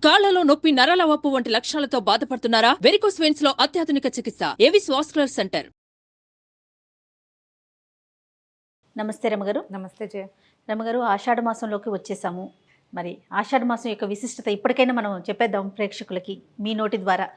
కాళ్లలో నొప్పి, నరాల వాపు వంటి లక్షణాలతో బాధపడుతున్నారా? వెరికోస్ వెయిన్స్ లో అత్యాధునిక చికిత్స ఏవిస్ వాస్కులర్ సెంటర్. నమస్తే రమగారు. నమస్తే జయ. రమగారు, ఆషాఢ మాసంలోకి వచ్చేసాము. మరి ఆషాఢ మాసం యొక్క విశిష్టత ఇప్పటికైనా మనం చెప్పేద్దాం ప్రేక్షకులకి మీ నోటి ద్వారా.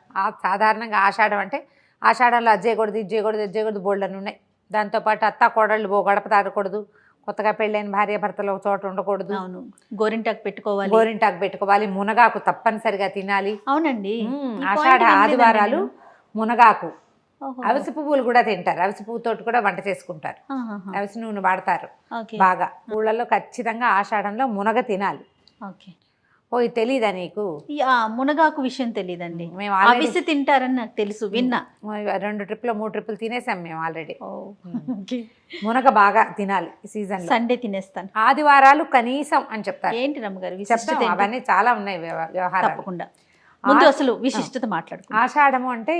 సాధారణంగా ఆషాఢం అంటే ఆషాఢంలో అది చేయకూడదు, ఇది చేయకూడదు, ఇది చేయకూడదు, బోల్డ్ అని ఉన్నాయి. దాంతోపాటు అత్త కోడళ్ళు గడప తాడకూడదు, కొత్తగా పెళ్ళైన భార్య భర్తలు ఒక చోట ఉండకూడదు. అవును, గోరింటాకు పెట్టుకోవాలి, గోరింటాకు పెట్టుకోవాలి, మునగాకు తప్పనిసరిగా తినాలి. అవునండి, ఆషాఢ ఆదివారాలు మునగాకు, అవిసి పువ్వులు కూడా తింటారు. అవిసి పువ్వుతోటి కూడా వంట చేసుకుంటారు. అవిసి నూనె వాడతారు బాగా. ఊళ్ళల్లో ఖచ్చితంగా ఆషాఢంలో మునగ తినాలి. ఓకే. ఓ ఇది తెలీదా నీకు? మునగాకు విషయం తెలియదండి. మేము అవిసి తింటారని నాకు తెలుసు, విన్నా. 2 ట్రిప్లు 3 ట్రిప్లు తినేసాం మేము ఆల్రెడీ. మునగ బాగా తినాలి ఈ సీజన్. సండే తినేస్తాను. ఆదివారాలు కనీసం అని చెప్తారు. ఏంటి రమ్మగారు విశిష్టత? అవన్నీ చాలా ఉన్నాయి వ్యవహారాలు. తప్పకుండా ముందు అసలు విశిష్టత మాట్లాడు. ఆషాఢము అంటే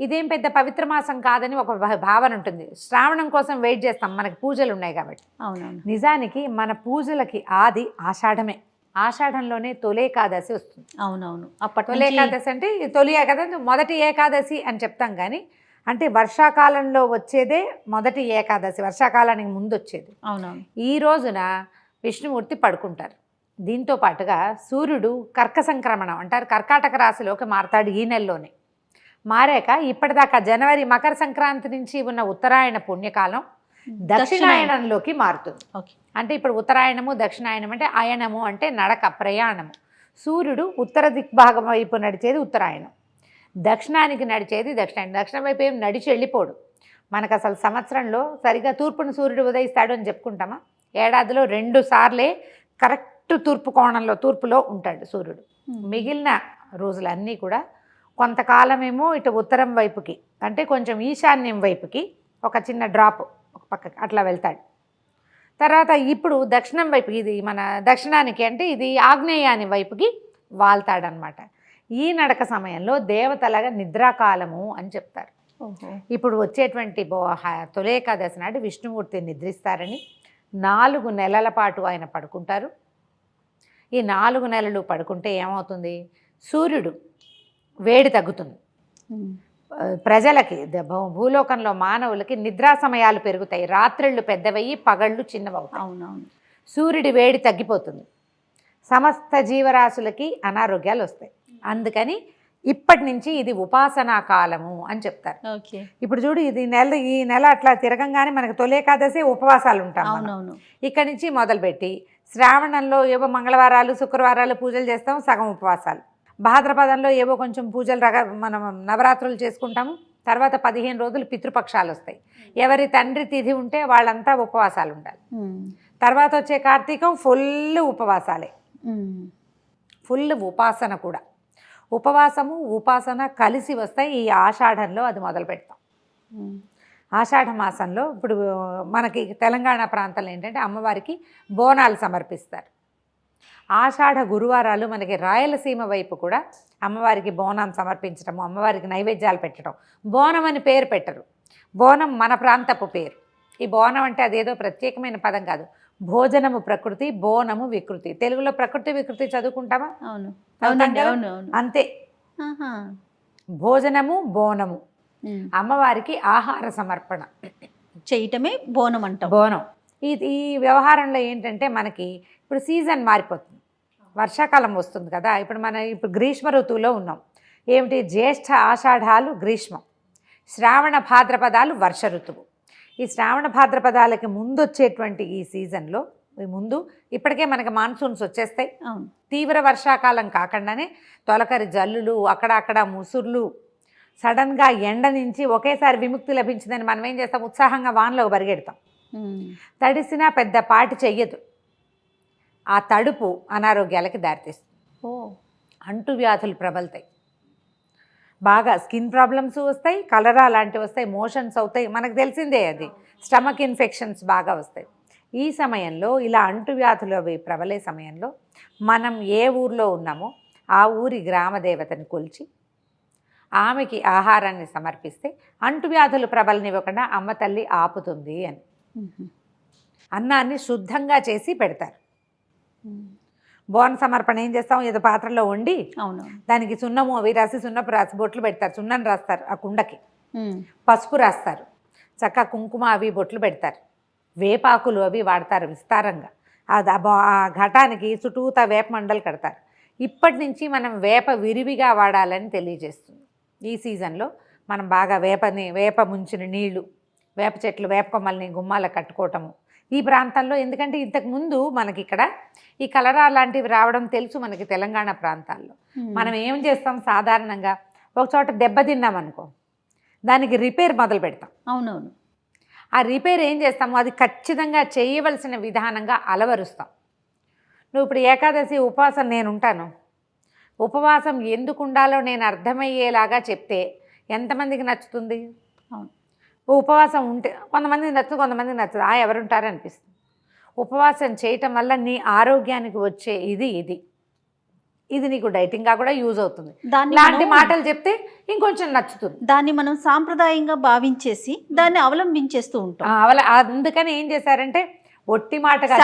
ఇదేం పెద్ద పవిత్ర మాసం కాదని ఒక భావన ఉంటుంది. శ్రావణం కోసం వెయిట్ చేస్తాం, మనకి పూజలు ఉన్నాయి కాబట్టి. అవునవును. నిజానికి మన పూజలకి ఆది ఆషాఢమే. ఆషాఢంలోనే తొలి ఏకాదశి వస్తుంది. అవునవును. తొలి ఏకాదశి అంటే తొలి ఏకాదశి, మొదటి ఏకాదశి అని చెప్తాం. కానీ అంటే వర్షాకాలంలో వచ్చేదే మొదటి ఏకాదశి, వర్షాకాలానికి ముందు వచ్చేది. అవునవును. ఈ రోజున విష్ణుమూర్తి పడుకుంటారు. దీంతో పాటుగా సూర్యుడు కర్క సంక్రమణం అంటారు, కర్కాటక రాశిలోకి మారతాడు ఈ నెలలోనే. మారాక ఇప్పటిదాకా జనవరి మకర సంక్రాంతి నుంచి ఉన్న ఉత్తరాయణ పుణ్యకాలం దక్షిణాయనంలోకి మారుతుంది. అంటే ఇప్పుడు ఉత్తరాయణము దక్షిణాయనం అంటే అయనము అంటే నడక, ప్రయాణము. సూర్యుడు ఉత్తర దిగ్భాగం వైపు నడిచేది ఉత్తరాయణం, దక్షిణానికి నడిచేది దక్షిణాయనం. దక్షిణం వైపు ఏం నడిచి వెళ్ళిపోడు. మనకు అసలు సంవత్సరంలో సరిగా తూర్పును సూర్యుడు ఉదయిస్తాడు అని చెప్పుకుంటామా? ఏడాదిలో 2 సార్లే కరెక్ట్ తూర్పు కోణంలో, తూర్పులో ఉంటాడు సూర్యుడు. మిగిలిన రోజులన్నీ కూడా కొంతకాలమేమో ఇటు ఉత్తరం వైపుకి, అంటే కొంచెం ఈశాన్యం వైపుకి ఒక చిన్న డ్రాప్ ఒక పక్కకి అట్లా వెళ్తాడు. తర్వాత ఇప్పుడు దక్షిణం వైపు, ఇది మన దక్షిణానికి అంటే ఇది ఆగ్నేయాని వైపుకి వాళ్తాడనమాట. ఈ నడక సమయంలో దేవతలాగా నిద్రాకాలము అని చెప్తారు. ఇప్పుడు వచ్చేటువంటి తొలి ఏకాదశి నాడు విష్ణుమూర్తి నిద్రిస్తారని 4 నెలల పాటు ఆయన పడుకుంటారు. ఈ 4 నెలలు పడుకుంటే ఏమవుతుంది? సూర్యుడు వేడి తగ్గుతుంది. ప్రజలకి, భూలోకంలో మానవులకి నిద్రా సమయాలు పెరుగుతాయి. రాత్రిళ్ళు పెద్దవయ్యి పగళ్ళు చిన్నవవుతాయి. అవునవును. సూర్యుడి వేడి తగ్గిపోతుంది. సమస్త జీవరాశులకి అనారోగ్యాలు వస్తాయి. అందుకని ఇప్పటి నుంచి ఇది ఉపాసనా కాలము అని చెప్తారు. ఇప్పుడు చూడు, ఈ నెల అట్లా తిరగంగానే మనకు తొలి ఏకాదశి ఉపవాసాలు ఉంటాం. అవునవును. ఇక్కడి నుంచి మొదలుపెట్టి శ్రావణంలో ఏవో మంగళవారాలు శుక్రవారాలు పూజలు చేస్తాం, సగం ఉపవాసాలు. భాద్రపదంలో ఏవో కొంచెం పూజలు మనం నవరాత్రులు చేసుకుంటాము. తర్వాత 15 రోజులు పితృపక్షాలు వస్తాయి. ఎవరి తండ్రి తిథి ఉంటే వాళ్ళంతా ఉపవాసాలు ఉండాలి. తర్వాత వచ్చే కార్తీకం ఫుల్ ఉపవాసాలే, ఫుల్ ఉపాసన కూడా. ఉపవాసము ఉపాసన కలిసి వస్తాయి. ఈ ఆషాఢంలో అది మొదలు పెడతాం. ఆషాఢ మాసంలో ఇప్పుడు మనకి తెలంగాణ ప్రాంతంలో ఏంటంటే అమ్మవారికి బోనాలు సమర్పిస్తారు. ఆషాఢ గురువారాలు మనకి రాయలసీమ వైపు కూడా అమ్మవారికి బోనం సమర్పించడము, అమ్మవారికి నైవేద్యాలు పెట్టడం. బోనం అని పేరు పెట్టరు, బోనం మన ప్రాంతపు పేరు. ఈ బోనం అంటే అదేదో ప్రత్యేకమైన పదం కాదు. భోజనము ప్రకృతి, బోనము వికృతి. తెలుగులో ప్రకృతి వికృతి చదువుకుంటామా? అవును, అంతే. భోజనము బోనము, అమ్మవారికి ఆహార సమర్పణ చేయటమే బోనం అంటాం. బోనం. ఈ వ్యవహారంలో ఏంటంటే మనకి ఇప్పుడు సీజన్ మారిపోతుంది, వర్షాకాలం వస్తుంది కదా. ఇప్పుడు గ్రీష్మ ఋతువులో ఉన్నాం. ఏమిటి? జ్యేష్ఠ ఆషాఢాలు గ్రీష్మం, శ్రావణ భాద్రపదాలు వర్ష ఋతువు. ఈ శ్రావణ భాద్రపదాలకి ముందు వచ్చేటువంటి ఈ సీజన్లో ముందు ఇప్పటికే మనకి మాన్సూన్స్ వచ్చేస్తాయి. తీవ్ర వర్షాకాలం కాకుండానే తొలకరి జల్లులు, అక్కడక్కడ ముసుర్లు, సడన్గా ఎండ నుంచి ఒకేసారి విముక్తి లభించిందని మనం ఏం చేస్తాం? ఉత్సాహంగా వానలోకి పరిగెడతాం. తడిసినా పెద్ద పాటి చెయ్యదు. ఆ తడుపు అనారోగ్యాలకి దారితీస్తుంది. అంటువ్యాధులు ప్రబలుతాయి, బాగా స్కిన్ ప్రాబ్లమ్స్ వస్తాయి, కలరా లాంటివి వస్తాయి, మోషన్స్ అవుతాయి. మనకు తెలిసిందే అది. స్టమక్ ఇన్ఫెక్షన్స్ బాగా వస్తాయి. ఈ సమయంలో ఇలా అంటువ్యాధులు అవి ప్రబలే సమయంలో మనం ఏ ఊర్లో ఉన్నామో ఆ ఊరి గ్రామదేవతని కొలిచి ఆమెకి ఆహారాన్ని సమర్పిస్తే అంటువ్యాధులు ప్రబలనివ్వకుండా అమ్మ తల్లి ఆపుతుంది అని. అన్నాన్ని శుద్ధంగా చేసి పెడతారు. బోన సమర్పణ ఏం చేస్తాం, ఏదో పాత్రలో వండి అవును. దానికి సున్నము అవి రాసి సున్నపు రాసి బొట్లు పెడతారు, సున్నం రాస్తారు ఆ కుండకి, పసుపు రాస్తారు, చక్కగా కుంకుమ అవి బొట్లు పెడతారు, వేపాకులు అవి వాడతారు విస్తారంగా. ఆ ఘటానికి చుట్టూతా వేప మండలు కడతారు. ఇప్పటి నుంచి మనం వేప విరివిగా వాడాలని తెలియజేస్తుంది. ఈ సీజన్లో మనం బాగా వేప ముంచిన నీళ్లు, వేప చెట్లు, వేప కొమ్మల్ని గుమ్మాలకు కట్టుకోవటము ఈ ప్రాంతంలో. ఎందుకంటే ఇంతకుముందు మనకి ఇక్కడ ఈ కలరా లాంటివి రావడం తెలుసు మనకి తెలంగాణ ప్రాంతాల్లో. మనం ఏం చేస్తాం, సాధారణంగా ఒక చోట దెబ్బతిన్నాం అనుకో, దానికి రిపేర్ మొదలు పెడతాం. అవునవును. ఆ రిపేర్ ఏం చేస్తామో అది ఖచ్చితంగా చేయవలసిన విధానంగా అలవరుస్తాం. నువ్వు ఇప్పుడు ఏకాదశి ఉపవాసం నేను ఉంటాను, ఉపవాసం ఎందుకు ఉండాలో నేను అర్థమయ్యేలాగా చెప్తే ఎంతమందికి నచ్చుతుంది? అవును. ఉపవాసం ఉంటే కొంతమందికి నచ్చుతుంది, కొంతమందికి నచ్చదు. ఎవరుంటారు అనిపిస్తుంది. ఉపవాసం చేయటం వల్ల నీ ఆరోగ్యానికి వచ్చే ఇది నీకు డైటింగ్గా కూడా యూజ్ అవుతుంది. లాంటి మాటలు చెప్తే ఇంకొంచెం నచ్చుతుంది. దాన్ని మనం సాంప్రదాయంగా భావించేసి దాన్ని అవలంబించేస్తూ ఉంటాం. అందుకని ఏం చేశారంటే ఒట్టి మాటగా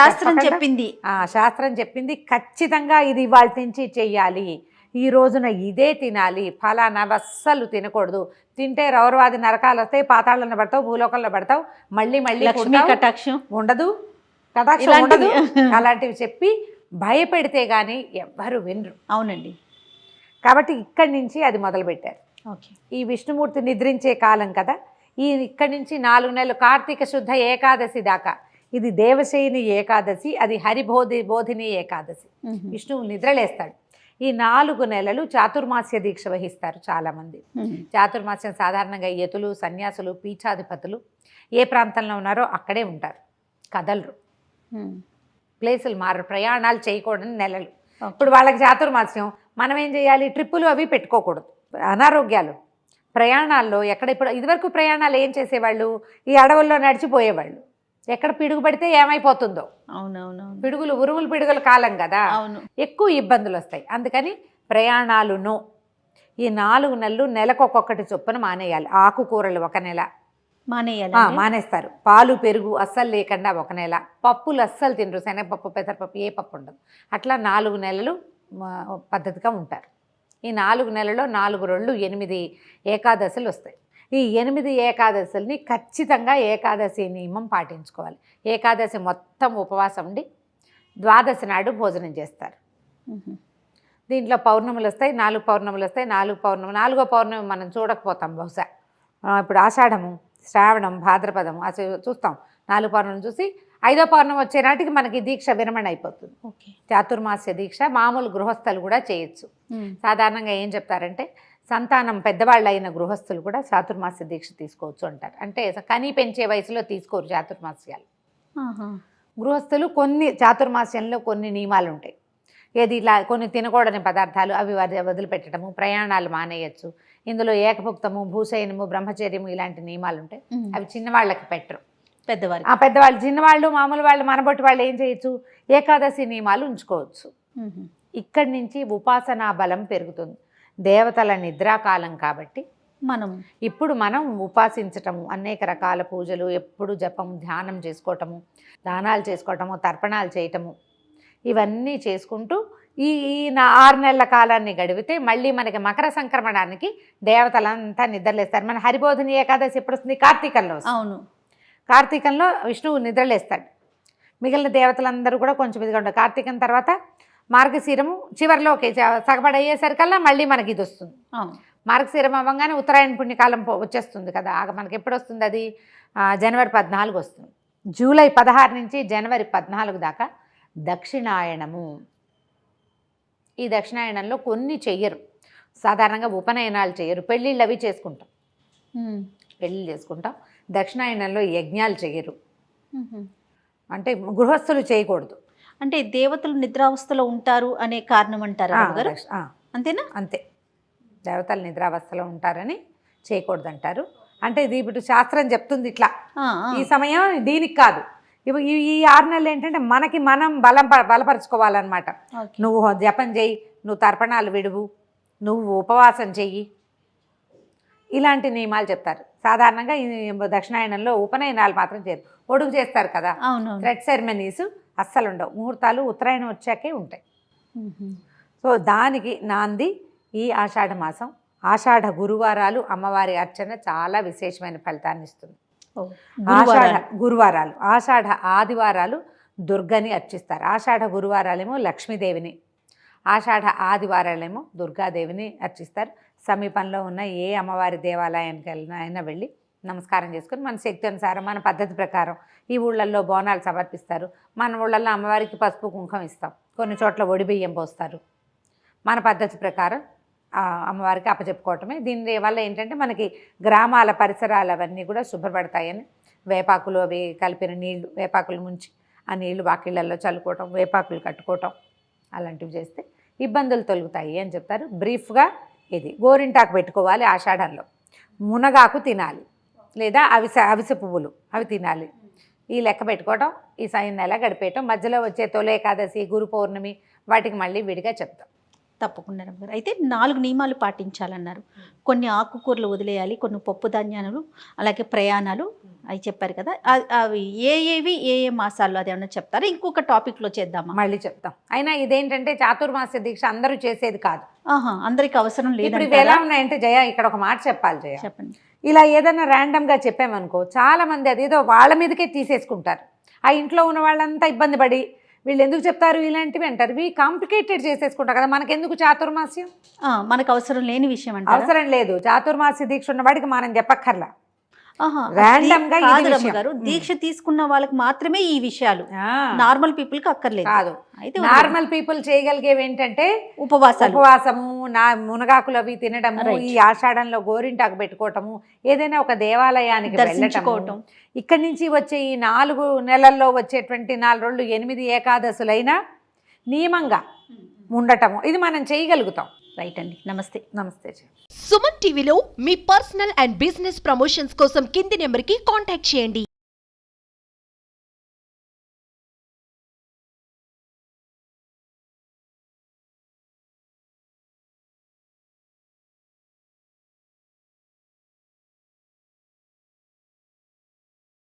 శాస్త్రం చెప్పింది ఖచ్చితంగా ఇది ఇవాళ నుంచి చెయ్యాలి, ఈ రోజున ఇదే తినాలి, ఫలానా అస్సలు తినకూడదు, తింటే రౌరవాది నరకాలు వస్తాయి, పాతాళంలో పడతావు, భూలోకంలో పడతావు, మళ్ళీ కటాక్షం ఉండదు, కటాక్షం ఉండదు, అలాంటివి చెప్పి భయపెడితే కానీ ఎవ్వరు వినరు. అవునండి. కాబట్టి ఇక్కడి నుంచి అది మొదలుపెట్టారు. ఓకే. ఈ విష్ణుమూర్తి నిద్రించే కాలం కదా, ఇక్కడి నుంచి 4 నెలలు కార్తీక శుద్ధ ఏకాదశి దాకా ఇది దేవశయని ఏకాదశి, అది బోధిని ఏకాదశి. విష్ణువు నిద్రలేస్తాడు. ఈ 4 నెలలు చాతుర్మాస్య దీక్ష వహిస్తారు చాలామంది. చాతుర్మాస్యం సాధారణంగా యతులు, సన్యాసులు, పీఠాధిపతులు ఏ ప్రాంతంలో ఉన్నారో అక్కడే ఉంటారు, కదలరు, ప్లేసులు మారరు, ప్రయాణాలు చేయకూడని నెలలు. ఇప్పుడు వాళ్ళకి చాతుర్మాస్యం, మనం ఏం చేయాలి, ట్రిప్పులు అవి పెట్టుకోకూడదు, అనారోగ్యాలు, ప్రయాణాల్లో ఎక్కడ. ఇప్పుడు ఇదివరకు ప్రయాణాలు ఏం చేసేవాళ్ళు, ఈ అడవుల్లో నడిచిపోయేవాళ్ళు, ఎక్కడ పిడుగు పడితే ఏమైపోతుందో. అవునవును. ఉరుములు పిడుగుల కాలం కదా, ఎక్కువ ఇబ్బందులు వస్తాయి. అందుకని ప్రయాణాలును ఈ 4 నెలలు నెలకొక్కొక్కటి చొప్పున మానేయాలి. ఆకుకూరలు 1 నెల మానేస్తారు, పాలు పెరుగు అస్సలు లేకుండా 1 నెల, పప్పులు అస్సలు తినరు, శనగపప్పు, పెసరపప్పు, ఏ పప్పు ఉండదు. అట్లా 4 నెలలు పద్ధతిగా ఉంటారు. ఈ 4 నెలల్లో 4 రోజులు 8 ఏకాదశులు వస్తాయి. ఈ 8 ఏకాదశుల్ని ఖచ్చితంగా ఏకాదశి నియమం పాటించుకోవాలి. ఏకాదశి మొత్తం ఉపవాసం ఉండి ద్వాదశి నాడు భోజనం చేస్తారు. దీంట్లో పౌర్ణములు వస్తాయి, 4 పౌర్ణములు వస్తాయి. 4వ పౌర్ణమి మనం చూడకపోతాం బహుశా. ఇప్పుడు ఆషాఢము, శ్రావణం, భాద్రపదము చూస్తాం. 4 పౌర్ణమి చూసి 5వ పౌర్ణమి వచ్చే నాటికి మనకి దీక్ష విరమణ అయిపోతుంది. చాతుర్మాస్య దీక్ష మామూలు గృహస్థులు కూడా చేయొచ్చు. సాధారణంగా ఏం చెప్తారంటే సంతానం పెద్దవాళ్ళు అయిన గృహస్థులు కూడా చాతుర్మాస్య దీక్ష తీసుకోవచ్చు అంటారు. అంటే కనీ పెంచే వయసులో తీసుకోరు చాతుర్మాస్యాలు. గృహస్థులు కొన్ని చాతుర్మాస్యంలో కొన్ని నియమాలు ఉంటాయి. ఏది ఇలా కొన్ని తినకూడని పదార్థాలు అవి వదిలిపెట్టడము, ప్రయాణాలు మానేయచ్చు. ఇందులో ఏకభుక్తము, భూశయనము, బ్రహ్మచర్యము ఇలాంటి నియమాలు ఉంటాయి. అవి చిన్నవాళ్ళకి పెట్టరు, పెద్దవాళ్ళు. చిన్నవాళ్ళు మామూలు వాళ్ళు మనబొట్టి వాళ్ళు ఏం చేయొచ్చు, ఏకాదశి నియమాలు ఉంచుకోవచ్చు. ఇక్కడి నుంచి ఉపాసనా బలం పెరుగుతుంది. దేవతల నిద్రాకాలం కాబట్టి ఇప్పుడు మనం ఉపాసించటము, అనేక రకాల పూజలు, ఎప్పుడు జపం, ధ్యానం చేసుకోవటము, దానాలు చేసుకోవటము, తర్పణాలు చేయటము, ఇవన్నీ చేసుకుంటూ ఈ 6 నెలల కాలాన్ని గడిపితే మళ్ళీ మనకి మకర సంక్రమణానికి దేవతలంతా నిద్రలేస్తారు. మన హరిబోధిని ఏకాదశి ఎప్పుడు వస్తుంది, కార్తీకంలో వస్తుంది. అవును, కార్తీకంలో విష్ణువు నిద్రలేస్తాడు. మిగిలిన దేవతలందరూ కూడా కొంచెం ఇదిగా ఉంటారు. కార్తీకం తర్వాత మార్గశీరము చివరిలోకి సగబడయ్యేసరికల్లా మళ్ళీ మనకి ఇది వస్తుంది. మార్గశీరం అవ్వగానే ఉత్తరాయణ పుణ్యకాలం వచ్చేస్తుంది కదా. మనకి ఎప్పుడు వస్తుంది అది, జనవరి 14 వస్తుంది. జూలై 16 నుంచి జనవరి 14 దాకా దక్షిణాయనము. ఈ దక్షిణాయనంలో కొన్ని చెయ్యరు, సాధారణంగా ఉపనయనాలు చేయరు, పెళ్ళిళ్ళు అవి చేసుకుంటాం, పెళ్ళిళ్ళు చేసుకుంటాం. దక్షిణాయనంలో యజ్ఞాలు చేయరు, అంటే గృహస్థులు చేయకూడదు. అంటే దేవతలు నిద్రావస్థలో ఉంటారు అనే కారణం అంటారా? అంతేనా? అంతే, దేవతలు నిద్రావస్థలో ఉంటారని చేయకూడదు అంటారు. అంటే ఇది ఇప్పుడు శాస్త్రం చెప్తుంది ఇట్లా, ఈ సమయం దీనికి కాదు. ఇప్పుడు ఈ 6 నెలలు ఏంటంటే మనకి మనం బలపరుచుకోవాలన్నమాట. నువ్వు జపం చెయ్యి, నువ్వు తర్పణాలు విడువు, నువ్వు ఉపవాసం చెయ్యి, ఇలాంటి నియమాలు చెప్తారు. సాధారణంగా ఈ దక్షిణాయనంలో ఉపనయనాలు మాత్రం చేయరు, ఒడుగు చేస్తారు కదా, థ్రెడ్ సెరమనీస్ అస్సలు ఉండవు. ముహూర్తాలు ఉత్తరాయణం వచ్చాకే ఉంటాయి. సో దానికి నాంది ఈ ఆషాఢ మాసం. ఆషాఢ గురువారాలు అమ్మవారి అర్చన చాలా విశేషమైన ఫలితాన్ని ఇస్తుంది. ఆషాఢ గురువారాలు, ఆషాఢ ఆదివారాలు దుర్గని అర్చిస్తారు. ఆషాఢ గురువారాలేమో లక్ష్మీదేవిని, ఆషాఢ ఆదివారాలేమో దుర్గాదేవిని అర్చిస్తారు. సమీపంలో ఉన్న ఏ అమ్మవారి దేవాలయానికి అయినా వెళ్ళి నమస్కారం చేసుకొని మన శక్తి అనుసారం మన పద్ధతి ప్రకారం ఈ ఊళ్ళల్లో బోనాలు సమర్పిస్తారు. మన ఊళ్ళల్లో అమ్మవారికి పసుపు కుంకుమ ఇస్తాం, కొన్ని చోట్ల ఒడిబియ్యం పోస్తారు. మన పద్ధతి ప్రకారం అమ్మవారికి అప్పచెప్పుకోవటమే. దీని వల్ల ఏంటంటే మనకి గ్రామాల పరిసరాలు అవన్నీ కూడా శుభ్రపడతాయని, వేపాకులు అవి కలిపిన నీళ్లు, వేపాకులు ముంచి ఆ నీళ్లు వాకిళ్ళల్లో చల్లుకోవటం, వేపాకులు కట్టుకోవటం అలాంటివి చేస్తే ఇబ్బందులు తొలుగుతాయి అని చెప్తారు. బ్రీఫ్గా ఇది గోరింటాకు పెట్టుకోవాలి ఆషాఢంలో, మునగాకు తినాలి, లేదా అవిసె పువ్వులు అవి తినాలి. ఈ లెక్క పెట్టుకోవటం, ఈ నెల గడిపేయటం. మధ్యలో వచ్చే తొలి ఏకాదశి, గురు పౌర్ణమి వాటికి మళ్ళీ విడిగా చెప్తాం. తప్పకుండా రమ్మగారు. అయితే 4 నియమాలు పాటించాలన్నారు. కొన్ని ఆకుకూరలు వదిలేయాలి, కొన్ని పప్పు ధాన్యాలు, అలాగే ప్రయాణాలు అవి చెప్పారు కదా. అవి ఏ మాసాల్లో అది ఏమన్నా చెప్తారా? ఇంకొక టాపిక్లో చేద్దామా? మళ్ళీ చెప్తాం. అయినా ఇదేంటంటే చాతుర్మాస దీక్ష అందరూ చేసేది కాదు. అందరికి అవసరం లేదు. ఇప్పుడు ఇవి ఎలా ఉన్నాయంటే జయ, ఇక్కడ ఒక మాట చెప్పాలి జయ. చెప్పండి. ఇలా ఏదైనా ర్యాండమ్గా చెప్పామనుకో, చాలా మంది అదేదో వాళ్ళ మీదకే తీసేసుకుంటారు. ఆ ఇంట్లో ఉన్న వాళ్ళంతా ఇబ్బంది పడి వీళ్ళు ఎందుకు చెప్తారు ఇలాంటివి అంటారు. ఇవి కాంప్లికేటెడ్ చేసేసుకుంటారు కదా. మనకెందుకు చాతుర్మాస్యం? మనకు అవసరం లేని విషయం అంటే అవసరం లేదు. చాతుర్మాస్య దీక్ష ఉన్నవాడికి మనం చెప్పక్కర్లా. ర్యాండమ్గా గారు దీక్ష తీసుకున్న వాళ్ళకి మాత్రమే ఈ విషయాలు, నార్మల్ పీపుల్ కి అక్కర్లేదు. కాదు, అయితే నార్మల్ పీపుల్ చేయగలిగేవి ఏంటంటే ఉపవాసము, మునగాకులు అవి తినడము, ఈ ఆషాఢంలో గోరింటాకు పెట్టుకోవటము, ఏదైనా ఒక దేవాలయానికి వెళ్ళటం. ఇక్కడి నుంచి వచ్చే ఈ 4 నెలల్లో వచ్చేటువంటి 4 రోజులు 8 ఏకాదశులైనా నియమంగా ఉండటము, ఇది మనం చేయగలుగుతాం. రైట్ అండి. నమస్తే. నమస్తే. సుమన్ టీవీలో మీ పర్సనల్ అండ్ బిజినెస్ ప్రమోషన్స్ కోసం కింది నెంబర్కి కాంటాక్ట్ చేయండి.